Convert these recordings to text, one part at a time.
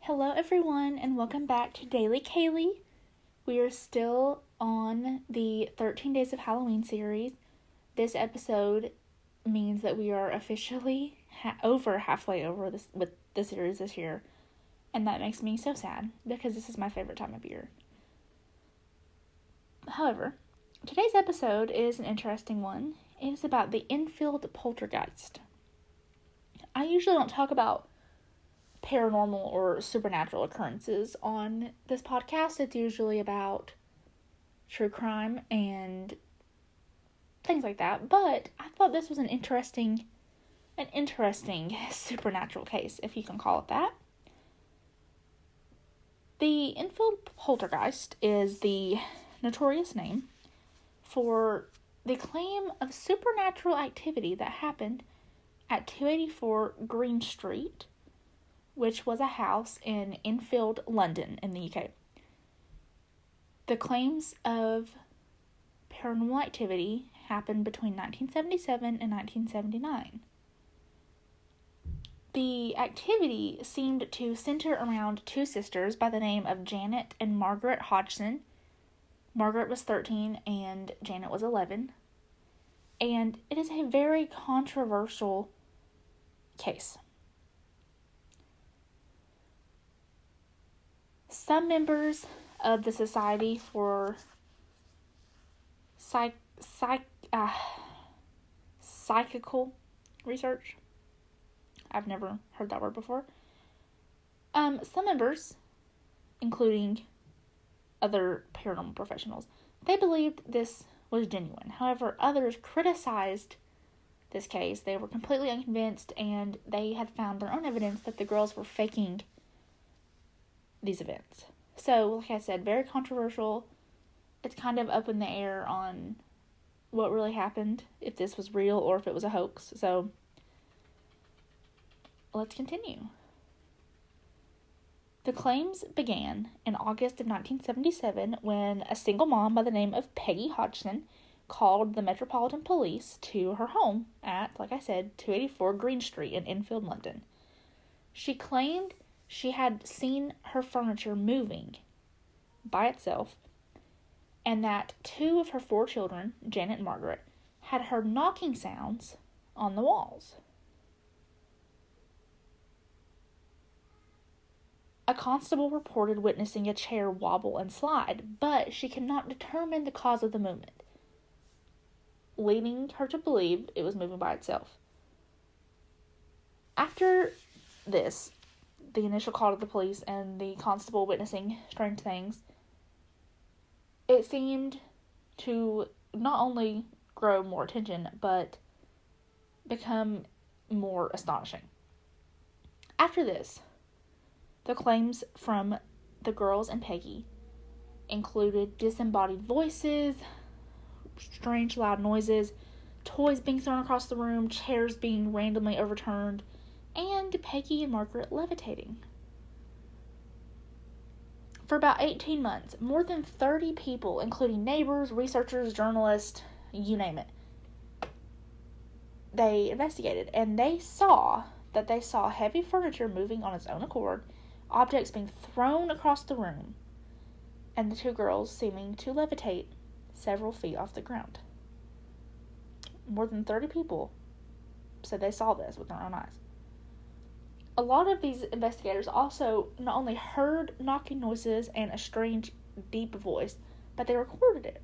Hello everyone and welcome back to Daily Kaylee. We are still on the 13 Days of Halloween series. This episode means that we are officially halfway over with the series this year. And that makes me so sad because this is my favorite time of year. However, today's episode is an interesting one. It is about the Enfield Poltergeist. I usually don't talk about paranormal or supernatural occurrences on this podcast. It's usually about true crime and things like that, but I thought this was an interesting supernatural case, if you can call it that. The Enfield Poltergeist is the notorious name for the claim of supernatural activity that happened at 284 Green Street, which was a house in Enfield, London, in the UK. The claims of paranormal activity happened between 1977 and 1979. The activity seemed to center around two sisters by the name of Janet and Margaret Hodgson. Margaret was 13 and Janet was 11. And it is a very controversial case. Some members of the Society for Psychical Research, I've never heard that word before. Some members, including other paranormal professionals, they believed this was genuine. However, others criticized this case. They were completely unconvinced, and they had found their own evidence that the girls were faking these events. So, like I said, very controversial. It's kind of up in the air on what really happened, if this was real or if it was a hoax. So, let's continue. The claims began in August of 1977 when a single mom by the name of Peggy Hodgson called the Metropolitan Police to her home at, like I said, 284 Green Street in Enfield, London. She claimed she had seen her furniture moving by itself, and that two of her four children, Janet and Margaret, had heard knocking sounds on the walls. A constable reported witnessing a chair wobble and slide, but she could not determine the cause of the movement, leading her to believe it was moving by itself. After this, the initial call to the police and the constable witnessing strange things, it seemed to not only grow more attention, but become more astonishing. After this, the claims from the girls and Peggy included disembodied voices, strange loud noises, toys being thrown across the room, chairs being randomly overturned, and Peggy and Margaret levitating. For about 18 months, more than 30 people, including neighbors, researchers, journalists, you name it, they investigated, and they saw heavy furniture moving on its own accord, objects being thrown across the room, and the two girls seeming to levitate several feet off the ground. More than 30 people said they saw this with their own eyes. A lot of these investigators also not only heard knocking noises and a strange, deep voice, but they recorded it.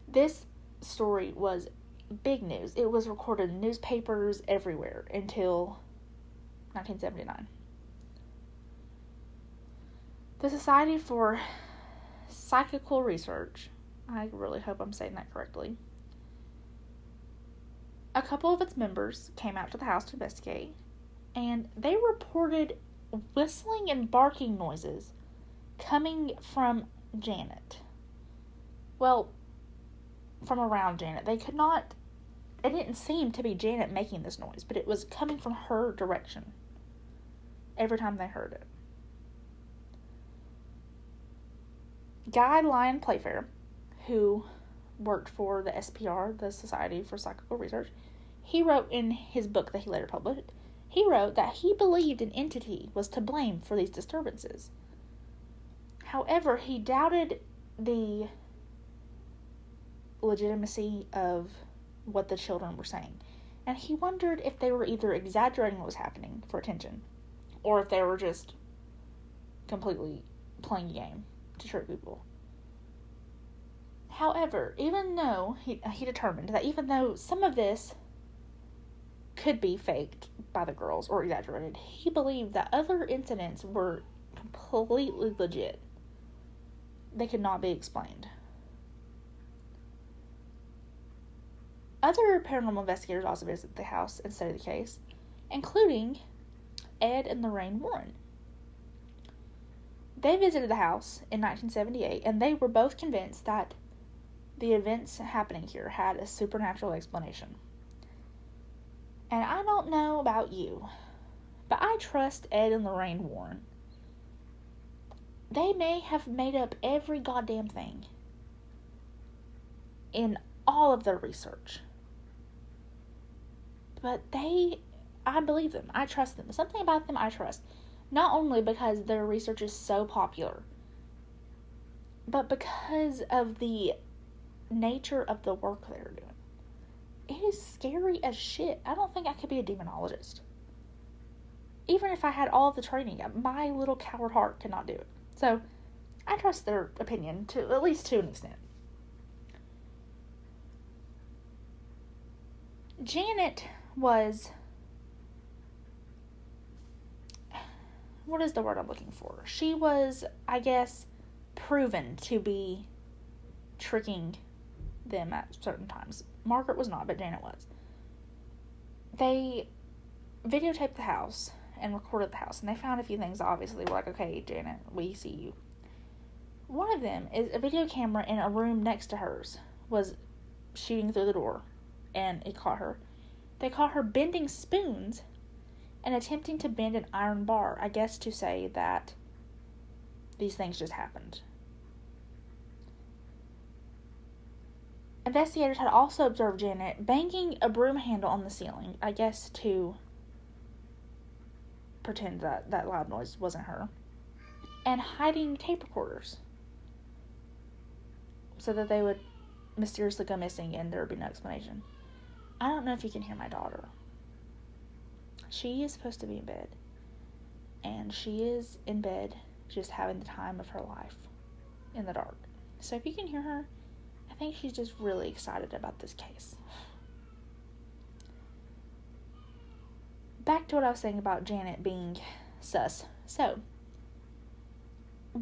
This story was big news. It was recorded in newspapers everywhere until 1979. The Society for Psychical Research, I really hope I'm saying that correctly, a couple of its members came out to the house to investigate, and they reported whistling and barking noises coming from Janet. Well, from around Janet. It didn't seem to be Janet making this noise, but it was coming from her direction every time they heard it. Guy Lyon Playfair, who worked for the SPR, the Society for Psychical Research, he wrote in his book that he later published, He wrote that he believed an entity was to blame for these disturbances. However, he doubted the legitimacy of what the children were saying. And he wondered if they were either exaggerating what was happening for attention, or if they were just completely playing a game to trick people. However, even though he determined that even though some of this could be faked by the girls or exaggerated, he believed that other incidents were completely legit. They could not be explained. Other paranormal investigators also visited the house and studied the case, including Ed and Lorraine Warren. They visited the house in 1978, and they were both convinced that the events happening here had a supernatural explanation. And I don't know about you, but I trust Ed and Lorraine Warren. They may have made up every goddamn thing in all of their research. But I believe them. I trust them. Something about them I trust. Not only because their research is so popular, but because of the nature of the work they're doing. It is scary as shit. I don't think I could be a demonologist. Even if I had all of the training, my little coward heart cannot do it. So, I trust their opinion at least to an extent. Janet was, what is the word I'm looking for? She was, I guess, proven to be tricking them at certain times. Margaret was not, but Janet was. They videotaped the house and recorded the house, and they found a few things that obviously were like, okay, Janet, we see you. One of them is a video camera in a room next to hers was shooting through the door, and it caught her. They caught her bending spoons and attempting to bend an iron bar, I guess to say that these things just happened. Investigators had also observed Janet banging a broom handle on the ceiling, I guess to pretend that that loud noise wasn't her, and hiding tape recorders so that they would mysteriously go missing and there would be no explanation. I don't know if you can hear my daughter. She is supposed to be in bed, and she is in bed just having the time of her life in the dark. So if you can hear her, I think she's just really excited about this case. Back to what I was saying about Janet being sus. So,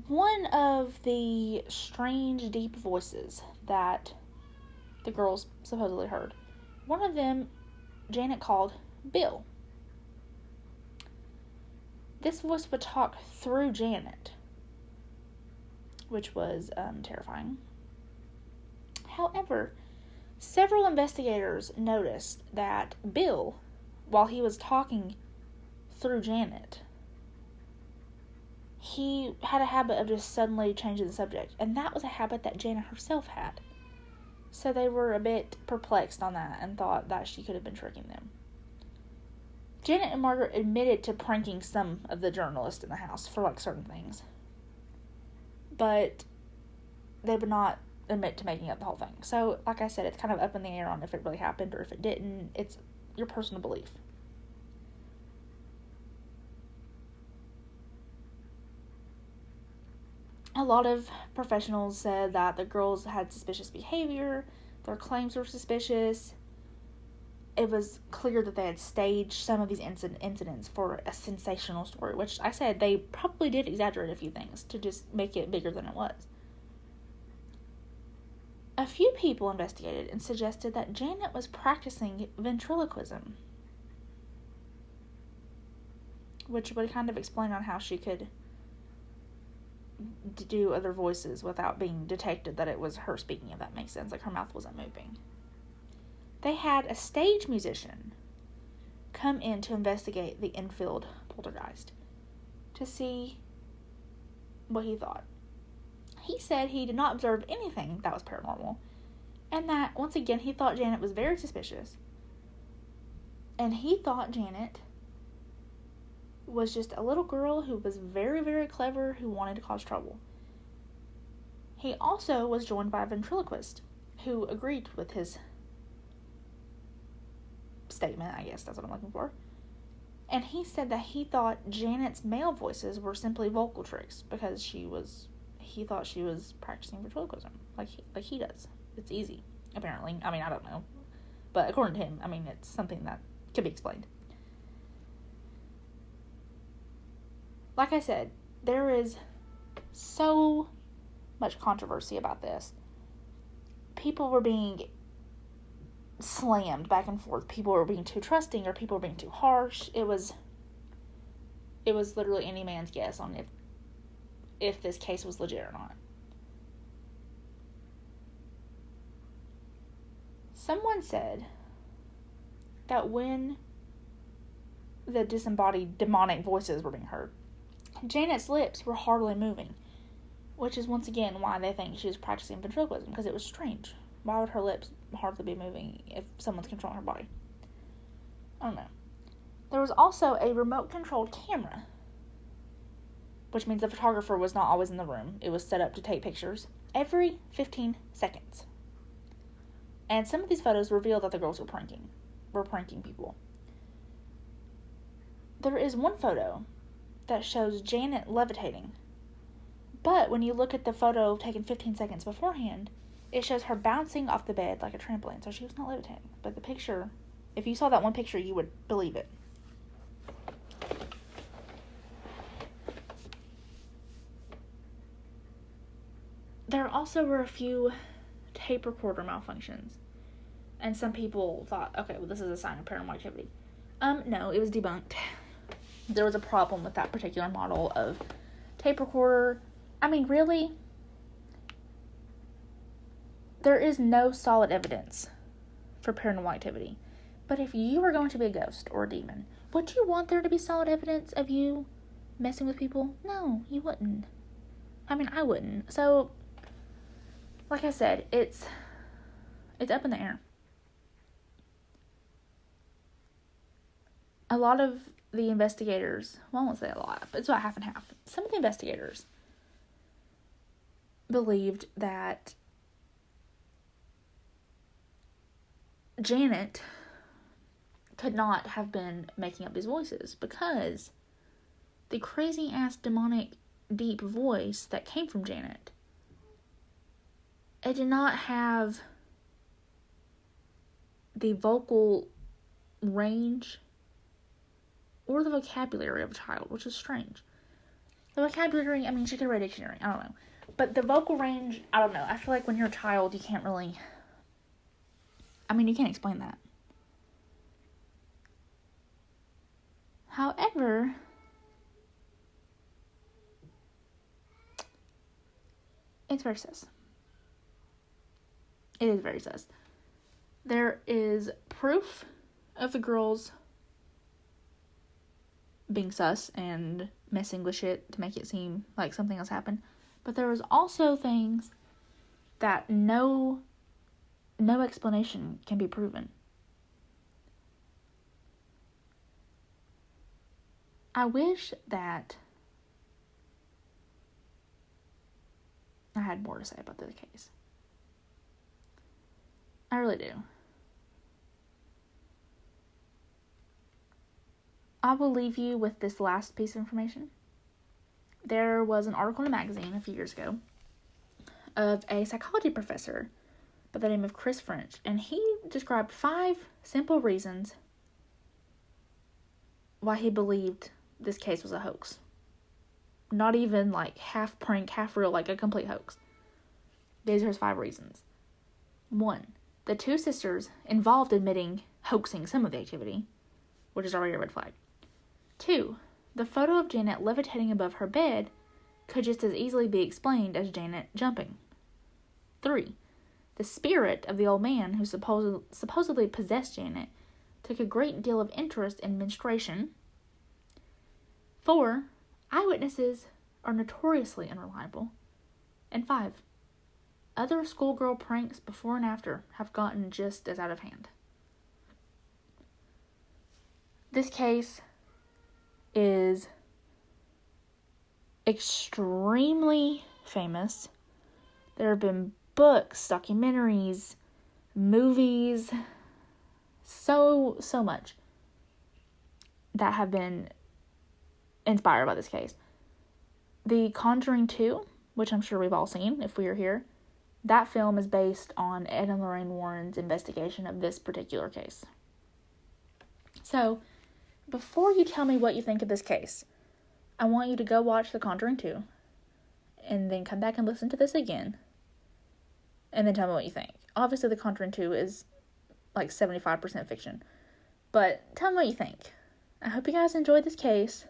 one of the strange, deep voices that the girls supposedly heard, one of them Janet called Bill. This voice would talk through Janet, which was terrifying. However, several investigators noticed that Bill, while he was talking through Janet, he had a habit of just suddenly changing the subject, and that was a habit that Janet herself had. So they were a bit perplexed on that and thought that she could have been tricking them. Janet and Margaret admitted to pranking some of the journalists in the house for certain things, but they would not admit to making up the whole thing. So, like I said, it's kind of up in the air on if it really happened or if it didn't. It's your personal belief. A lot of professionals said that the girls had suspicious behavior, their claims were suspicious. It was clear that they had staged some of these incidents for a sensational story, which I said they probably did exaggerate a few things to just make it bigger than it was. A few people investigated and suggested that Janet was practicing ventriloquism, which would kind of explain on how she could do other voices without being detected that it was her speaking, if that makes sense. Like her mouth wasn't moving. They had a stage musician come in to investigate the Enfield poltergeist to see what he thought. He said he did not observe anything that was paranormal, and that, once again, he thought Janet was very suspicious, and he thought Janet was just a little girl who was very, very clever, who wanted to cause trouble. He also was joined by a ventriloquist who agreed with his statement, I guess that's what I'm looking for. And he said that he thought Janet's male voices were simply vocal tricks because he thought she was practicing ventriloquism like he does. It's easy, apparently. I mean, I don't know. But according to him, I mean, it's something that could be explained. Like I said, there is so much controversy about this. People were being slammed back and forth. People were being too trusting or people were being too harsh. It was literally any man's guess on if this case was legit or not. Someone said that when the disembodied demonic voices were being heard, Janet's lips were hardly moving, which is once again why they think she was practicing ventriloquism, because it was strange. Why would her lips hardly be moving if someone's controlling her body? I don't know. There was also a remote-controlled camera, which means the photographer was not always in the room. It was set up to take pictures every 15 seconds. And some of these photos reveal that the girls were pranking people. There is one photo that shows Janet levitating. But when you look at the photo taken 15 seconds beforehand, it shows her bouncing off the bed like a trampoline. So she was not levitating. But the picture, if you saw that one picture, you would believe it. There also were a few tape recorder malfunctions. And some people thought, okay, well, this is a sign of paranormal activity. No, it was debunked. There was a problem with that particular model of tape recorder. I mean, really, there is no solid evidence for paranormal activity. But if you were going to be a ghost or a demon, would you want there to be solid evidence of you messing with people? No, you wouldn't. I mean, I wouldn't. So, like I said, it's up in the air. A lot of the investigators, well, I won't say a lot, but it's about half and half. Some of the investigators believed that Janet could not have been making up these voices because the crazy ass demonic deep voice that came from Janet, it did not have the vocal range or the vocabulary of a child, which is strange. The vocabulary, I mean, she could read a dictionary, I don't know. But the vocal range, I don't know. I feel like when you're a child, you can't really, I mean, you can't explain that. However, it's very sus. It is very sus. There is proof of the girls being sus and messing with shit to make it seem like something else happened. But there was also things that no explanation can be proven. I wish that I had more to say about this case. I really do. I will leave you with this last piece of information. There was an article in a magazine a few years ago of a psychology professor by the name of Chris French, and he described 5 simple reasons why he believed this case was a hoax. Not even like half prank, half real, like a complete hoax. These are his 5 reasons. 1. The 2 sisters involved admitting hoaxing some of the activity, which is already a red flag. 2. The photo of Janet levitating above her bed could just as easily be explained as Janet jumping. 3. The spirit of the old man who supposedly possessed Janet took a great deal of interest in menstruation. 4. Eyewitnesses are notoriously unreliable. And 5. Other schoolgirl pranks before and after have gotten just as out of hand. This case is extremely famous. There have been books, documentaries, movies, so much that have been inspired by this case. The Conjuring 2, which I'm sure we've all seen if we are here, that film is based on Ed and Lorraine Warren's investigation of this particular case. So, before you tell me what you think of this case, I want you to go watch The Conjuring 2, and then come back and listen to this again, and then tell me what you think. Obviously, The Conjuring 2 is like 75% fiction, but tell me what you think. I hope you guys enjoyed this case.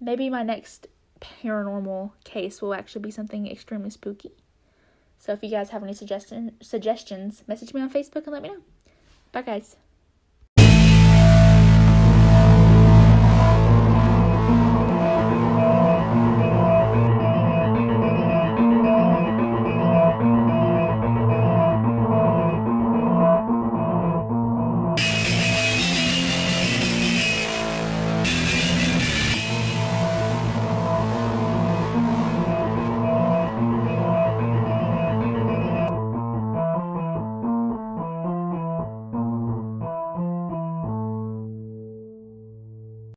Maybe my next paranormal case will actually be something extremely spooky. So if you guys have any suggestions, message me on Facebook and let me know. Bye, guys.